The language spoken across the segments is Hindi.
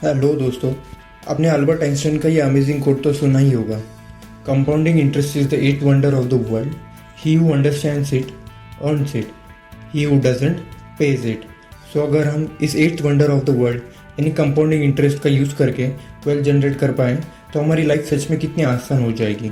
हेलो दोस्तों। आपने अल्बर्ट आइंस्टाइन का ये अमेजिंग कोट तो सुना ही होगा। Compounding interest is the eight wonder of the world. He who understands it earns it, he who doesn't pays it. So अगर हम इस eight wonder of the world यानी कंपाउंडिंग इंटरेस्ट का यूज़ करके वेल्थ जनरेट कर पाएँ तो हमारी लाइफ सच में कितनी आसान हो जाएगी।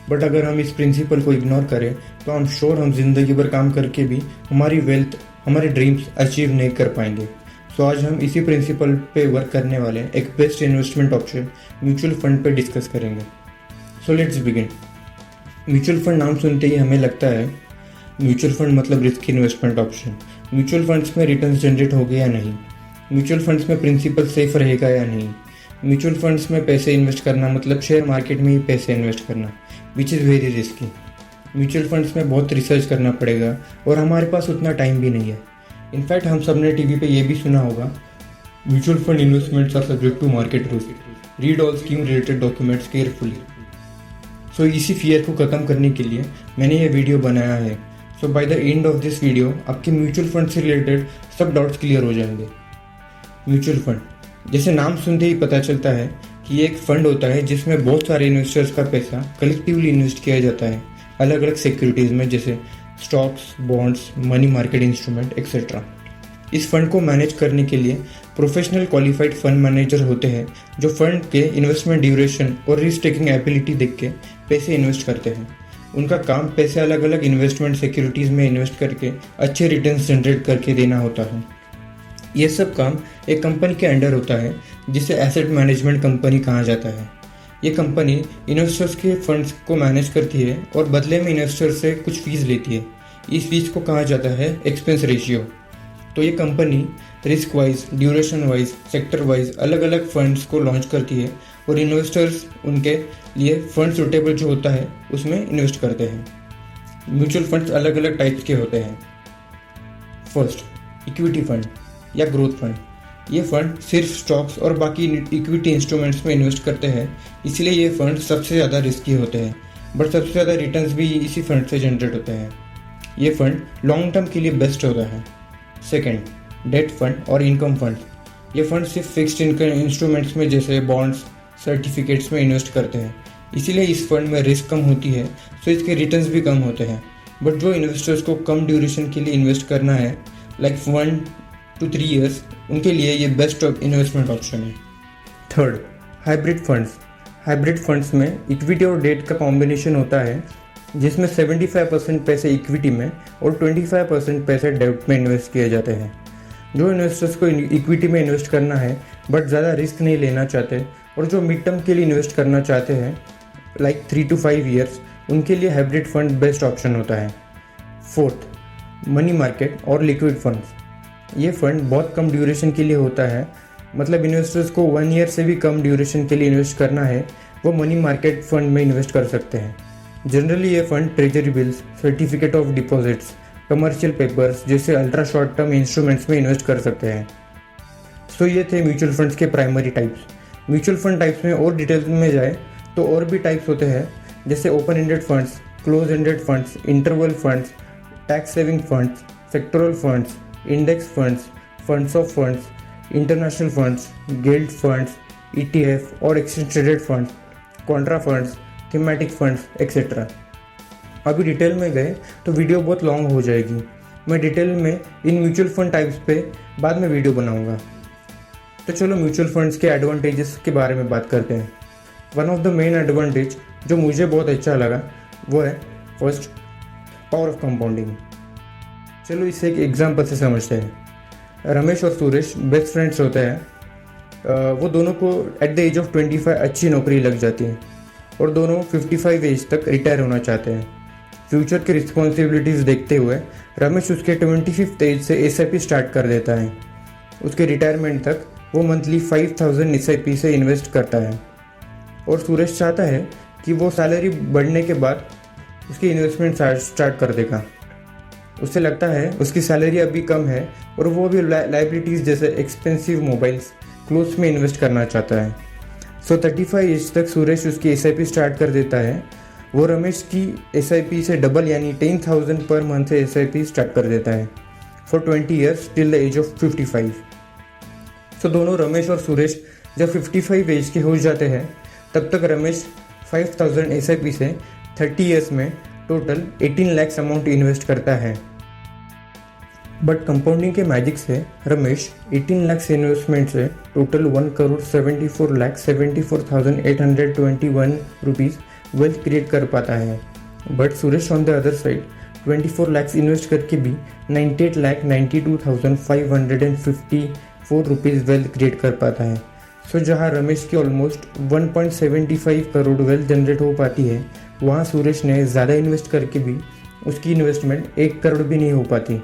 बट अगर हम इस प्रिंसिपल को इग्नोर करें तो आई एम श्योर हम जिंदगी भर काम करके भी हमारी वेल्थ, हमारे ड्रीम्स अचीव नहीं कर पाएंगे। तो आज हम इसी प्रिंसिपल पे वर्क करने वाले एक best investment option mutual fund पे डिस्कस करेंगे। So let's begin. Mutual fund नाम सुनते ही हमें लगता है म्यूचुअल फंड मतलब risk investment option. Mutual funds में रिटर्न्स जनरेट होंगे या नहीं, म्यूचुअल फंड्स में प्रिंसिपल सेफ रहेगा या नहीं, म्यूचुअल फंड्स में पैसे इन्वेस्ट करना मतलब शेयर मार्केट में ही पैसे इन्वेस्ट करना, which is very risky. Mutual funds में बहुत रिसर्च करना पड़ेगा और हमारे पास उतना टाइम भी नहीं है। इनफैक्ट हम सब ने टीवी पे ये भी सुना होगा, mutual fund investments are subject to market risk, read all scheme related documents carefully. So इसी फियर को ख़त्म करने के लिए मैंने ये वीडियो बनाया है। So by the end of this video आपके म्यूचुअल फंड से रिलेटेड सब डाउट्स क्लियर हो जाएंगे। म्यूचुअल फंड, जैसे नाम सुनते ही पता चलता है कि ये एक फंड होता है जिसमें बहुत सारे इन्वेस्टर्स का पैसा कलेक्टिवली इन्वेस्ट किया जाता है अलग अलग सिक्योरिटीज़ में, जैसे stocks, bonds, money market instrument etcetera. इस फंड को मैनेज करने के लिए प्रोफेशनल क्वालिफाइड फंड मैनेजर होते हैं जो फंड के इन्वेस्टमेंट ड्यूरेशन और रिस्क टेकिंग एबिलिटी देख के पैसे इन्वेस्ट करते हैं। उनका काम पैसे अलग अलग इन्वेस्टमेंट सिक्योरिटीज़ में इन्वेस्ट करके अच्छे रिटर्न्स जनरेट करके देना होता है। ये सब काम एक कंपनी के अंडर होता है जिसे एसेट मैनेजमेंट कंपनी कहा जाता है। ये कंपनी इन्वेस्टर्स के फंड्स को मैनेज करती है और बदले में इन्वेस्टर से कुछ फीस लेती है। इस फीस को कहा जाता है एक्सपेंस रेशियो। तो ये company risk wise, duration wise, sector wise अलग अलग फंड्स को लॉन्च करती है और इन्वेस्टर्स उनके लिए फंड सुटेबल जो होता है उसमें इन्वेस्ट करते हैं। म्यूचुअल फंड्स अलग अलग टाइप्स के होते हैं। फर्स्ट, इक्विटी फंड या ग्रोथ फंड। ये फंड सिर्फ स्टॉक्स और बाकी इक्विटी इंस्ट्रूमेंट्स में इन्वेस्ट करते हैं, इसलिए ये फंड सबसे ज़्यादा रिस्की होते हैं, बट सबसे ज़्यादा रिटर्न्स भी इसी फंड से जनरेट होते हैं। ये फंड लॉन्ग टर्म के लिए बेस्ट होता है। सेकेंड, डेट फंड और इनकम फंड। ये फंड सिर्फ फिक्स्ड इनकम इंस्ट्रूमेंट्स में जैसे बॉन्ड्स, सर्टिफिकेट्स में इन्वेस्ट करते हैं, इसीलिए इस फंड में रिस्क कम होती है, सो इसके रिटर्न्स भी कम होते हैं। बट जो इन्वेस्टर्स को कम ड्यूरेशन के लिए इन्वेस्ट करना है, लाइक 1 to 3 years, उनके लिए ये बेस्ट इन्वेस्टमेंट ऑप्शन है। Third, hybrid funds. Hybrid funds में इक्विटी और डेट का कॉम्बिनेशन होता है जिसमें 75% पैसे इक्विटी में और 25% पैसे डेट में इन्वेस्ट किए जाते हैं। जो इन्वेस्टर्स को इक्विटी में इन्वेस्ट करना है बट ज़्यादा रिस्क नहीं लेना चाहते और जो मिड टर्म के लिए इन्वेस्ट करना चाहते हैं लाइक 3 to 5 years, उनके लिए हाइब्रिड फंड बेस्ट ऑप्शन होता है। फोर्थ, मनी मार्केट और लिक्विड फंड्स। ये फंड बहुत कम ड्यूरेशन के लिए होता है, मतलब इन्वेस्टर्स को 1 year से भी कम ड्यूरेशन के लिए इन्वेस्ट करना है वो मनी मार्केट फंड में इन्वेस्ट कर सकते हैं। जनरली ये fund treasury bills, certificate of deposits, commercial papers जैसे अल्ट्रा शॉर्ट टर्म इंस्ट्रूमेंट्स में इन्वेस्ट कर सकते हैं। सो ये थे म्यूचुअल फंड्स के primary types. Mutual fund types में और डिटेल्स में जाए तो और भी टाइप्स होते हैं जैसे open ended funds, close ended funds, interval funds, tax saving funds, sectoral funds, index funds, funds of funds, international funds, guild funds, ETF और exchange traded funds, Contra funds, thematic funds etcetera. अभी डिटेल में गए तो वीडियो बहुत लॉन्ग हो जाएगी। मैं डिटेल में इन म्यूचुअल फंड टाइप्स पे बाद में वीडियो बनाऊंगा। तो चलो म्यूचुअल फंड्स के एडवांटेजेस के बारे में बात करते हैं। One of the main advantage जो मुझे बहुत अच्छा लगा वो है फर्स्ट, पावर ऑफ कंपाउंडिंग। चलो इसे एक एग्जाम्पल से समझते हैं। रमेश और सुरेश बेस्ट फ्रेंड्स होते हैं। वो दोनों को एट द एज ऑफ 25 अच्छी नौकरी लग जाती है और दोनों 55 एज तक रिटायर होना चाहते हैं। फ्यूचर की रिस्पॉन्सिबिलिटीज़ देखते हुए रमेश उसके 25th एज से SIP स्टार्ट कर देता है। उसके रिटायरमेंट तक वो मंथली 5000 SIP से इन्वेस्ट करता है और सुरेश चाहता है कि वो सैलरी बढ़ने के बाद उसकी इन्वेस्टमेंट स्टार्ट कर देगा। उससे लगता है उसकी सैलरी अभी कम है और वो अभी लाइबिलिटीज़ जैसे एक्सपेंसिव मोबाइल्स, क्लोथ्स में इन्वेस्ट करना चाहता है। सो 35 एज तक सुरेश उसकी SIP स्टार्ट कर देता है। वो रमेश की SIP से डबल यानी 10,000 पर मंथ से SIP स्टार्ट कर देता है for 20 years till the age of 55। So दोनों रमेश और सुरेश जब 55 एज के हो जाते हैं तब तक रमेश 5000 SIP से 30 ईयर्स में टोटल 18 लाख अमाउंट इन्वेस्ट करता है। बट कंपाउंडिंग के मैजिक से रमेश 18 लाख इन्वेस्टमेंट से टोटल 1,74,74,821 रुपीज़ वेल्थ क्रिएट कर पाता है। But Suresh on the other side 24 lakh invest करके भी 98,92,554 रुपीज़ वेल्थ क्रिएट कर पाता है। सो जहां रमेश की ऑलमोस्ट 1.75 करोड़ वेल्थ जनरेट हो पाती है, वहां सुरेश ने ज़्यादा इन्वेस्ट करके भी उसकी इन्वेस्टमेंट 1 करोड़ भी नहीं हो पाती।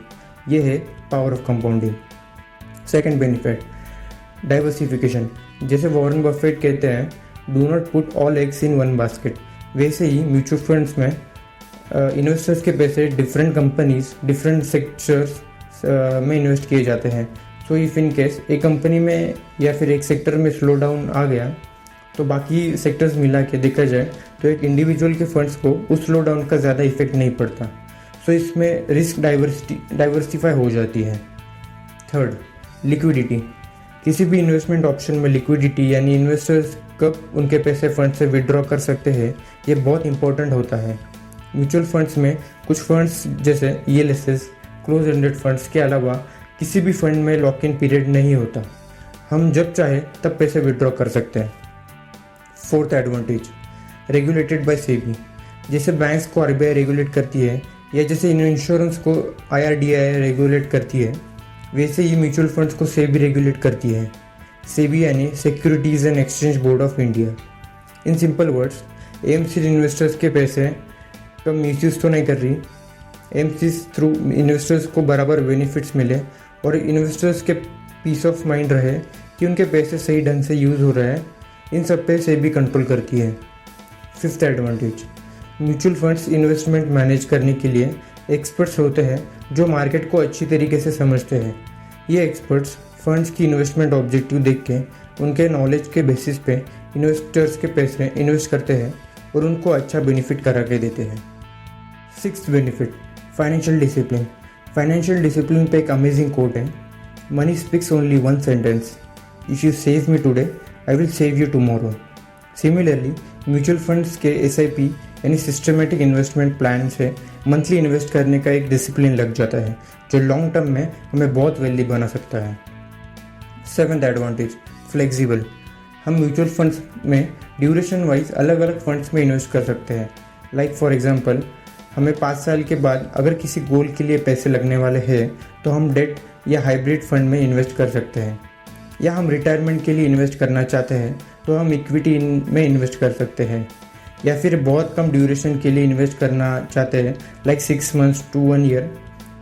ये है power of compounding. Second benefit, diversification. जैसे वॉरेन बफेट कहते हैं, do not put all eggs in one basket. वैसे ही म्यूचुअल फंड्स में इन्वेस्टर्स के पैसे डिफरेंट कंपनीज, डिफरेंट सेक्टर्स में इन्वेस्ट किए जाते हैं। सो इफ़ इन केस एक कंपनी में या फिर एक सेक्टर में स्लो डाउन आ गया तो बाकी सेक्टर्स मिला के देखा जाए तो एक इंडिविजुअल के फंड्स को उस स्लो डाउन का ज़्यादा इफेक्ट नहीं पड़ता। सो इसमें रिस्क डाइवर्सिफाई हो जाती है। Third, liquidity. किसी भी इन्वेस्टमेंट ऑप्शन में लिक्विडिटी यानी इन्वेस्टर्स कब उनके पैसे फंड से विड्रॉ कर सकते हैं, ये बहुत इंपॉर्टेंट होता है। म्यूचुअल फंड्स में कुछ फंड्स जैसे ELSS, क्लोज एंडेड फंड्स के अलावा किसी भी फंड में लॉक इन पीरियड नहीं होता। हम जब चाहे तब पैसे विड्रॉ कर सकते हैं। Fourth advantage, regulated by SEBI. जैसे बैंक्स को RBI रेगुलेट करती है या जैसे इंश्योरेंस को IRDAI रेगुलेट करती है, वैसे ही म्यूचुअल फंड्स को सेबी रेगुलेट करती है। सेबी यानी securities and exchange board of India. In simple words, AMC investors के पैसे का मिसयूज़ तो नहीं कर रही। AMC थ्रू इन्वेस्टर्स को बराबर बेनिफिट्स मिले और इन्वेस्टर्स के पीस ऑफ माइंड रहे कि उनके पैसे सही ढंग से यूज़ हो रहा है, इन सब पे सेबी कंट्रोल करती है। Fifth advantage, mutual funds investment manage करने के लिए एक्सपर्ट्स होते हैं जो मार्केट को अच्छी तरीके से समझते हैं। ये एक्सपर्ट्स फंड्स की इन्वेस्टमेंट ऑब्जेक्टिव देख के उनके नॉलेज के बेसिस पे इन्वेस्टर्स के पैसे इन्वेस्ट करते हैं और उनको अच्छा बेनिफिट करा के देते हैं। Sixth benefit, financial discipline. Financial discipline पे एक अमेजिंग कोट है, money speaks only one sentence, if you save me today I will save you tomorrow. Similarly mutual funds के SIP यानी सिस्टमेटिक इन्वेस्टमेंट प्लान से मंथली इन्वेस्ट करने का एक डिसिप्लिन लग जाता है जो लॉन्ग टर्म में हमें बहुत वेल्दी बना सकता है। Seventh advantage, flexible. हम म्यूचुअल फंड्स में ड्यूरेशन वाइज अलग अलग फंड्स में इन्वेस्ट कर सकते हैं। लाइक फॉर एग्जांपल, हमें 5 साल के बाद अगर किसी गोल के लिए पैसे लगने वाले हैं तो हम डेट या हाइब्रिड फंड में इन्वेस्ट कर सकते हैं, या हम रिटायरमेंट के लिए इन्वेस्ट करना चाहते हैं तो हम इक्विटी में इन्वेस्ट कर सकते हैं, या फिर बहुत कम ड्यूरेशन के लिए इन्वेस्ट करना चाहते हैं लाइक 6 मंथ्स टू 1 ईयर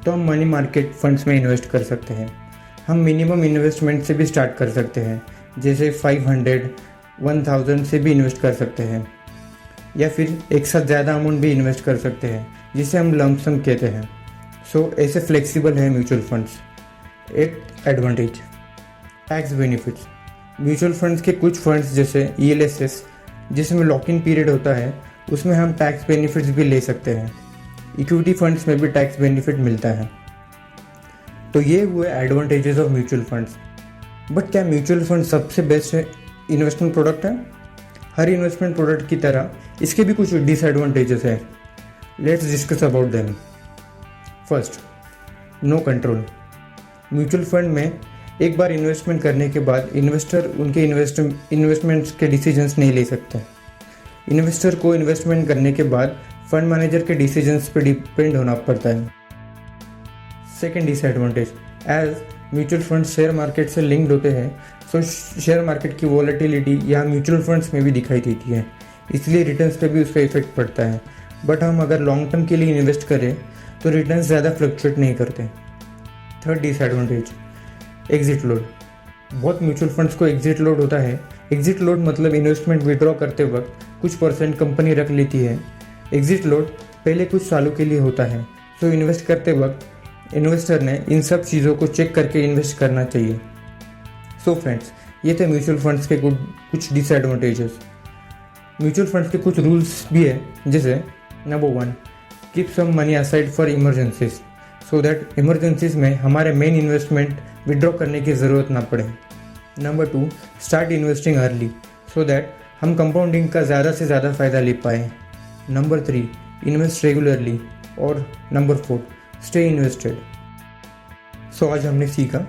तो हम मनी मार्केट फंड्स में इन्वेस्ट कर सकते हैं। हम मिनिमम इन्वेस्टमेंट से भी स्टार्ट कर सकते हैं, जैसे 500, 1000 से भी इन्वेस्ट कर सकते हैं, या फिर एक साथ ज़्यादा अमाउंट भी इन्वेस्ट कर सकते हैं जिसे हम लंप सम कहते हैं। सो ऐसे फ्लेक्सिबल है mutual funds. 8th advantage, tax benefits. Mutual funds के कुछ फंड्स जैसे ELSS जिसमें लॉक इन पीरियड होता है, उसमें हम टैक्स बेनिफिट्स भी ले सकते हैं। इक्विटी फंड्स में भी टैक्स बेनिफिट मिलता है। तो ये हुए advantages of mutual funds. But क्या म्यूचुअल फंड सबसे बेस्ट इन्वेस्टमेंट प्रोडक्ट है? हर इन्वेस्टमेंट प्रोडक्ट की तरह इसके भी कुछ डिसएडवांटेजेस है। Let's discuss about them. First, no control. Mutual fund में एक बार इन्वेस्टमेंट करने के बाद इन्वेस्टर उनके इन्वेस्टमेंट्स के डिसीजंस नहीं ले सकते। इन्वेस्टर को इन्वेस्टमेंट करने के बाद फंड मैनेजर के डिसीजंस पर डिपेंड होना पड़ता है। Second disadvantage, as mutual fund share market से लिंक्ड होते हैं, सो शेयर मार्केट की वॉलेटिलिटी यहाँ म्यूचुअल फंड्स में भी दिखाई देती है, इसलिए रिटर्न्स पे भी उसका इफेक्ट पड़ता है। बट हम अगर लॉन्ग टर्म के लिए इन्वेस्ट करें तो रिटर्न्स ज़्यादा फ्लक्चुएट नहीं करते। Third disadvantage, exit load. बहुत म्यूचुअल फंड्स को एग्जिट लोड होता है। एग्जिट लोड मतलब इन्वेस्टमेंट विड्रॉ करते वक्त कुछ परसेंट कंपनी रख लेती है। एग्जिट लोड पहले कुछ सालों के लिए होता है, सो इन्वेस्ट करते वक्त इन्वेस्टर ने इन सब चीज़ों को चेक करके इन्वेस्ट करना चाहिए। सो फ्रेंड्स, ये थे म्यूचुअल फंड्स के कुछ डिसएडवांटेजेस। म्यूचुअल फंड्स के कुछ रूल्स भी है, जैसे number 1, keep some money aside for emergencies so that emergencies में हमारे मेन इन्वेस्टमेंट विड्रॉ करने की ज़रूरत ना पड़े। Number 2, start investing early so that हम कंपाउंडिंग का ज़्यादा से ज़्यादा फ़ायदा ले पाएँ। Number 3, invest regularly. और नंबर 4, स्टे इन्वेस्टेड। सो आज हमने सीखा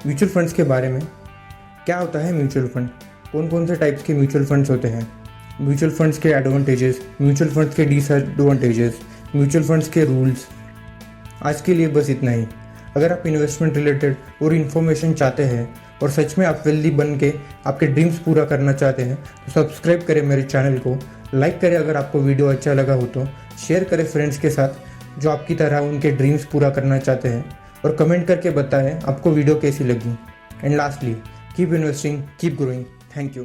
म्यूचुअल फंड्स के बारे में। क्या होता है म्यूचुअल फंड, कौन कौन से टाइप्स के म्यूचुअल फंड्स होते हैं, म्यूचुअल फंड्स के एडवांटेजेस, म्यूचुअल फंड्स के डिसएडवांटेजेस, म्यूचुअल फंड्स के रूल्स। आज के लिए बस इतना ही। अगर आप इन्वेस्टमेंट रिलेटेड और इन्फॉर्मेशन चाहते हैं और सच में आप वेल्दी बन के आपके ड्रीम्स पूरा करना चाहते हैं तो सब्सक्राइब करें मेरे चैनल को, लाइक करें अगर आपको वीडियो अच्छा लगा हो तो, शेयर करें फ्रेंड्स के साथ जो आपकी तरह उनके ड्रीम्स पूरा करना चाहते हैं, और कमेंट करके बताएं आपको वीडियो कैसी लगी। And lastly, keep investing, keep growing. Thank you.